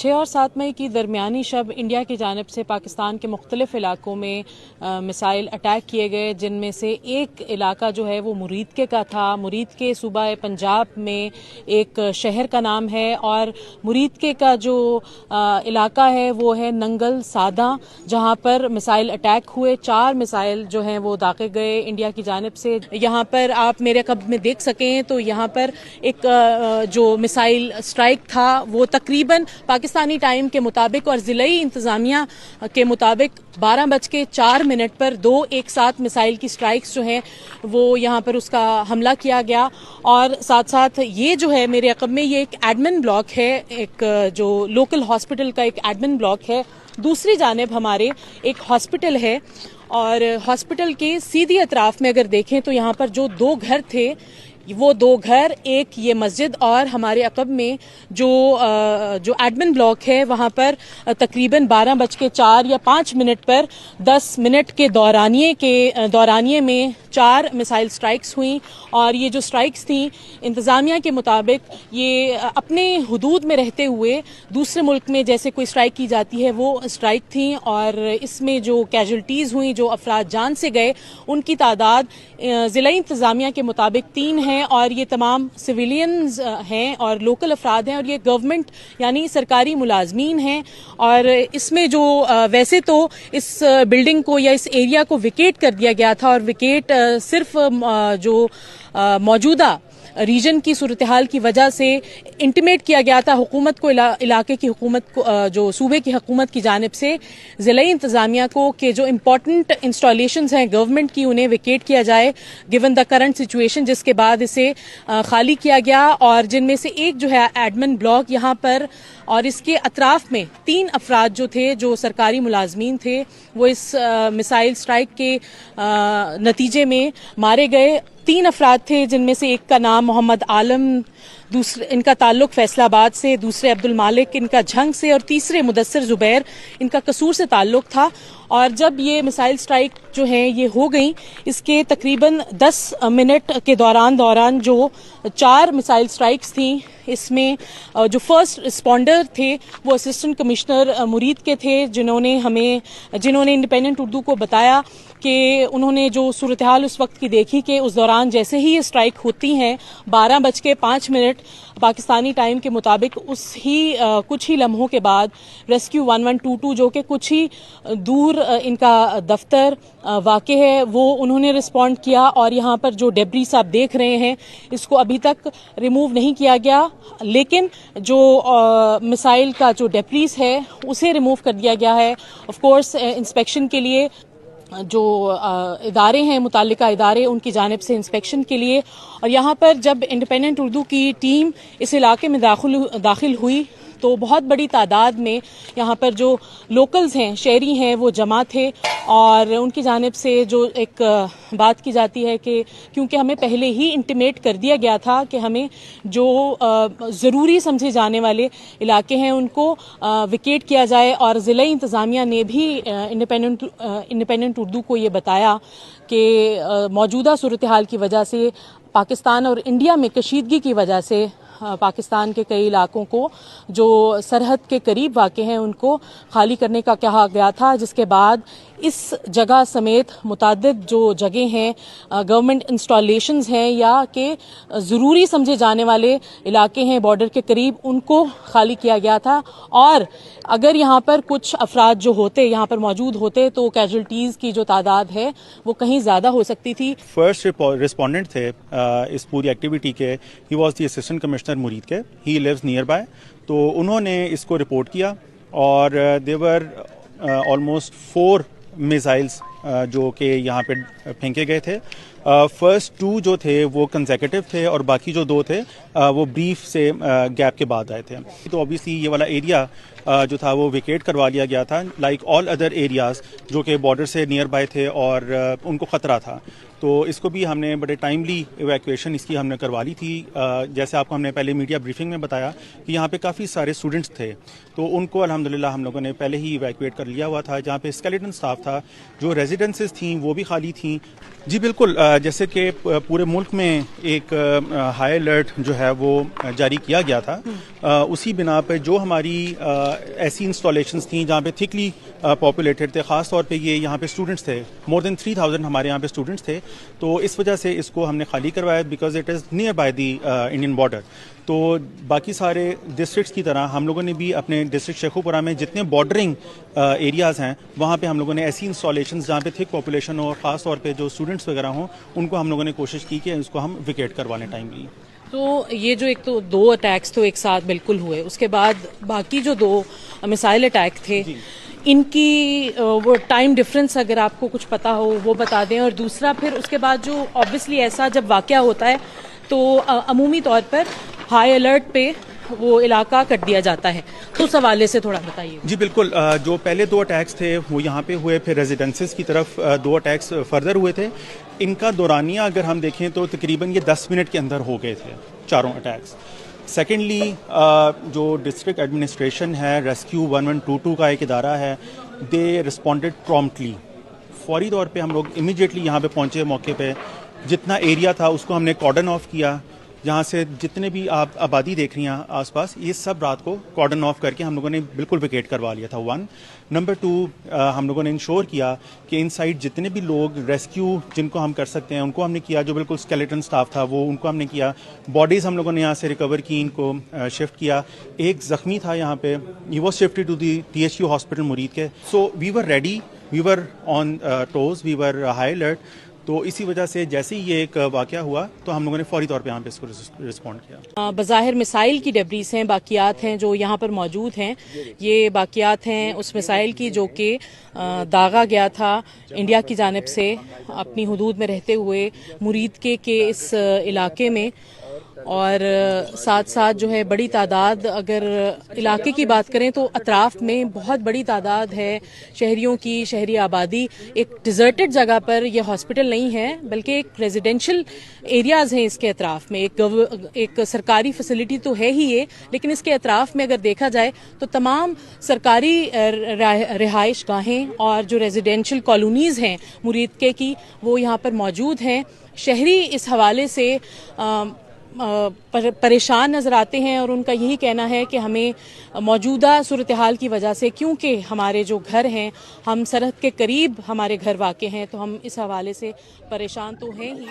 6 اور 7 मई की दरमियानी शब इंडिया की जानिब से पाकिस्तान के मुख्तलिफ इलाकों में मिसाइल अटैक किए गए, जिनमें से एक इलाका जो है वो मुरीदके का था। मुरीदके सूबा पंजाब में एक शहर का नाम है और मुरीदके का जो इलाका है वो है नंगल सादा, जहां पर मिसाइल अटैक हुए। 4 मिसाइल जो हैं वो दागे गए इंडिया की जानिब से। यहाँ पर आप मेरे कब में देख सकें तो यहाँ पर एक जो मिसाइल स्ट्राइक था वो तकरीबन पाकिस्तानी टाइम के मुताबिक और ज़िलाई इंतज़ामिया के मुताबिक 12:04 पर 2 एक साथ मिसाइल की स्ट्राइक्स जो हैं वो यहाँ पर उसका हमला किया गया। और साथ साथ ये जो है मेरे अक़ब में ये एक एडमिन ब्लॉक है, एक जो लोकल हॉस्पिटल का एक एडमिन ब्लॉक है। दूसरी जानिब हमारे एक हॉस्पिटल है और हॉस्पिटल के सीधी अतराफ में अगर देखें तो यहाँ पर जो 2 घर थे वो 2 घर, एक ये मस्जिद और हमारे अक़ब में जो एडमिन ब्लॉक है वहाँ पर तकरीबन 12:04 या 5 पर 10 मिनट के दौरानिए में 4 मिसाइल स्ट्राइक्स हुई। और ये जो स्ट्राइक्स थी इंतज़ामिया के मुताबिक ये अपने हुदूद में रहते हुए दूसरे मुल्क में जैसे कोई स्ट्राइक की जाती है वो स्ट्राइक थी। और इसमें जो कैजुअल्टीज़ हुई, जो अफराद जान से गए, उनकी तादाद ज़िला इंतज़ामिया के मुताबिक 3 है और ये तमाम सिविलियंस हैं और लोकल अफराद हैं और ये गवर्नमेंट यानी सरकारी मुलाजमीन हैं। और इसमें जो वैसे तो इस बिल्डिंग को या इस एरिया को विकेट कर दिया गया था और विकेट सिर्फ जो मौजूदा रीजन की सूरत हाल की वजह से इंटीमेट किया गया था हुकूमत को, इलाके की हुकूमत को, जो सूबे की हुकूमत की जानिब से ज़िला इंतज़ामिया को कि जो इम्पॉर्टेंट इंस्टॉलेशंस हैं गवर्नमेंट की उन्हें विकेट किया जाए गिवन द करंट सिचुएशन, जिसके बाद इसे खाली किया गया। और जिनमें से एक जो है एडमिन ब्लॉक यहाँ पर और इसके अतराफ में 3 अफराद जो थे जो सरकारी मुलाजमीन थे वो इस मिसाइल स्ट्राइक के नतीजे में मारे गए। 3 अफराद थे जिनमें से एक का नाम मोहम्मद आलम, दूसरे इनका ताल्लुक फैसलाबाद से, दूसरे अब्दुल मालिक इनका झंग से और तीसरे मुदस्सिर जुबैर इनका कसूर से ताल्लुक था। और जब ये मिसाइल स्ट्राइक जो हैं ये हो गई, इसके तकरीबन 10 मिनट के दौरान जो 4 मिसाइल स्ट्राइक्स थी इसमें जो फर्स्ट रिस्पॉन्डर थे वो असिस्टेंट कमिश्नर मुरीद के थे, जिन्होंने इंडिपेंडेंट उर्दू को बताया कि उन्होंने जो सूरत हाल उस वक्त की देखी कि उस दौरान जैसे ही ये स्ट्राइक होती हैं 12:05 पाकिस्तानी टाइम के मुताबिक कुछ ही लम्हों के बाद रेस्क्यू 1122 जो कि कुछ ही दूर इनका दफ्तर वाक़े है वो उन्होंने रिस्पॉन्ड किया। और यहाँ पर जो डेब्रीज आप देख रहे हैं इसको अभी तक रिमूव नहीं किया गया, लेकिन जो मिसाइल का जो डेब्रीज है उसे रिमूव कर दिया गया है। ऑफ कोर्स इंस्पेक्शन के लिए जो इदारे हैं, मुताल्लिका इदारे, उनकी जानिब से इंस्पेक्शन के लिए। और यहाँ पर जब इंडिपेंडेंट उर्दू की टीम इस इलाके में दाखिल हुई तो बहुत बड़ी तादाद में यहाँ पर जो लोकल्स हैं, शहरी हैं, वो जमा थे। और उनकी जानिब से जो एक बात की जाती है कि क्योंकि हमें पहले ही इंटीमेट कर दिया गया था कि हमें जो ज़रूरी समझे जाने वाले इलाके हैं उनको विकेट किया जाए। और ज़िला इंतज़ामिया ने भी इंडिपेंडेंट उर्दू को ये बताया कि मौजूदा सूरत हाल की वजह से पाकिस्तान और इंडिया में कशीदगी की वजह से पाकिस्तान के कई इलाकों को जो सरहद के करीब वाक़े हैं उनको खाली करने का कहा गया था, जिसके बाद इस जगह समेत मुताद्दिद जो जगह हैं, गवर्नमेंट इंस्टॉलेशंस हैं या कि ज़रूरी समझे जाने वाले इलाके हैं बॉर्डर के करीब, उनको खाली किया गया था। और अगर यहाँ पर कुछ अफराद जो होते यहाँ पर मौजूद होते तो कैजुअल्टीज़ की जो तादाद है वो कहीं ज़्यादा हो सकती थी। फर्स्ट रिस्पोंडेंट थे इस पूरी एक्टिविटी के, he was the assistant commissioner मुरीद के, ही लिव्स नियर बाय। तो उन्होंने इसको रिपोर्ट किया और देवर ऑलमोस्ट 4 मिसाइल्स जो कि यहाँ पे फेंके गए थे। फर्स्ट 2 जो थे वो कंसेक्यूटिव थे और बाकी जो 2 थे वो ब्रीफ से गैप के बाद आए थे। तो ऑब्वियसली ये वाला एरिया जो था वो विकेट करवा लिया गया था, लाइक ऑल अदर एरियाज़ जो कि बॉर्डर से नियर बाय थे और उनको ख़तरा था। तो इसको भी हमने बड़े टाइमली इवैक्यूएशन इसकी हमने करवा ली थी। जैसे आपको हमने पहले मीडिया ब्रीफिंग में बताया कि यहाँ पे काफ़ी सारे स्टूडेंट्स थे, तो उनको अल्हम्दुलिल्लाह हम लोगों ने पहले ही इवैक्यूएट कर लिया हुआ था। जहाँ पे स्केलेटन स्टाफ था, जो रेजिडेंसेस थी वो भी खाली थी। जी बिल्कुल, जैसे कि पूरे मुल्क में एक हाई अलर्ट जो है वो जारी किया गया था, उसी बिना पर जो हमारी ایسی انسٹالیشنس تھیں جہاں پہ تھکلی پاپولیٹڈ تھے. خاص طور پہ یہ یہاں پہ اسٹوڈنٹس تھے, مور دین 3000 ہمارے یہاں پہ اسٹوڈنٹس تھے. تو اس وجہ سے اس کو ہم نے خالی کروایا because it is near by the Indian border. تو باقی سارے ڈسٹرکٹس کی طرح ہم لوگوں نے بھی اپنے ڈسٹرکٹ شیخوپورہ میں جتنے بارڈرنگ ایریاز ہیں وہاں پہ ہم لوگوں نے ایسی انسٹالیشنز جہاں پہ تھک پاپولیشن ہو اور خاص طور پہ جو اسٹوڈنٹس وغیرہ ہوں ان کو ہم لوگوں نے کوشش کی کہ اس کو ہم ویکیٹ کروانے ٹائملی. تو یہ جو ایک تو 2 اٹیکس تو ایک ساتھ بالکل ہوئے, اس کے بعد باقی جو 2 میسائل اٹیک تھے ان کی وہ ٹائم ڈفرینس اگر آپ کو کچھ پتا ہو وہ بتا دیں. اور دوسرا پھر اس کے بعد جو آبویسلی ایسا جب واقعہ ہوتا ہے تو عمومی طور پر ہائی الرٹ پہ وہ علاقہ کٹ دیا جاتا ہے, تو اس حوالے سے تھوڑا بتائیے. جی بالکل, جو پہلے 2 اٹیکس تھے وہ یہاں پہ ہوئے, پھر ریزیڈنسز کی طرف 2 اٹیکس فردر ہوئے تھے. ان کا دورانیہ اگر ہم دیکھیں تو تقریباً یہ 10 منٹ کے اندر ہو گئے تھے چاروں اٹیکس. سیکنڈلی جو ڈسٹرکٹ ایڈمنسٹریشن ہے, ریسکیو 1122 کا ایک ادارہ ہے, دے رسپونڈڈ پرومپٹلی. فوری طور پہ ہم لوگ امیجیٹلی یہاں پہ پہنچے موقع پہ. جتنا ایریا تھا اس کو ہم نے کارڈن آف کیا, جہاں سے جتنے بھی آپ آبادی دیکھ رہی ہیں آس پاس, یہ سب رات کو کارڈن آف کر کے ہم لوگوں نے بالکل ویکیٹ کروا لیا تھا. 1 نمبر 2 ہم لوگوں نے انشور کیا کہ ان سائڈ جتنے بھی لوگ ریسکیو جن کو ہم کر سکتے ہیں ان کو ہم نے کیا. جو بالکل اسکیلیٹن سٹاف تھا وہ ان کو ہم نے کیا. باڈیز ہم لوگوں نے یہاں سے ریکور کی, ان کو شفٹ کیا. ایک زخمی تھا یہاں پہ, he was shifted to the THU hospital Murid کے. So we were ready, we were on toes, we were high alert. تو اسی وجہ سے جیسے ہی یہ ایک واقعہ ہوا تو ہم لوگوں نے فوری طور پہ یہاں پہ اس کو رسپونڈ کیا. بظاہر مسائل کی ڈبریز ہیں, باقیات ہیں جو یہاں پر موجود ہیں. یہ باقیات ہیں اس مسائل کی جو کہ داغا گیا تھا انڈیا کی جانب سے اپنی حدود میں رہتے ہوئے مرید کے اس علاقے میں. اور ساتھ ساتھ جو ہے بڑی تعداد, اگر علاقے کی بات کریں تو اطراف میں بہت بڑی تعداد ہے شہریوں کی, شہری آبادی. ایک ڈیزرٹڈ جگہ پر یہ ہاسپٹل نہیں ہے بلکہ ایک ریزیڈینشل ایریاز ہیں اس کے اطراف میں. ایک سرکاری فیسلٹی تو ہے ہی یہ, لیکن اس کے اطراف میں اگر دیکھا جائے تو تمام سرکاری رہائش گاہیں اور جو ریزیڈینشل کالونیز ہیں مرید کی وہ یہاں پر موجود ہیں. شہری اس حوالے سے پریشان نظر آتے ہیں اور ان کا یہی کہنا ہے کہ ہمیں موجودہ صورتحال کی وجہ سے, کیونکہ ہمارے جو گھر ہیں ہم سرحد کے قریب ہمارے گھر واقع ہیں, تو ہم اس حوالے سے پریشان تو ہیں ہی.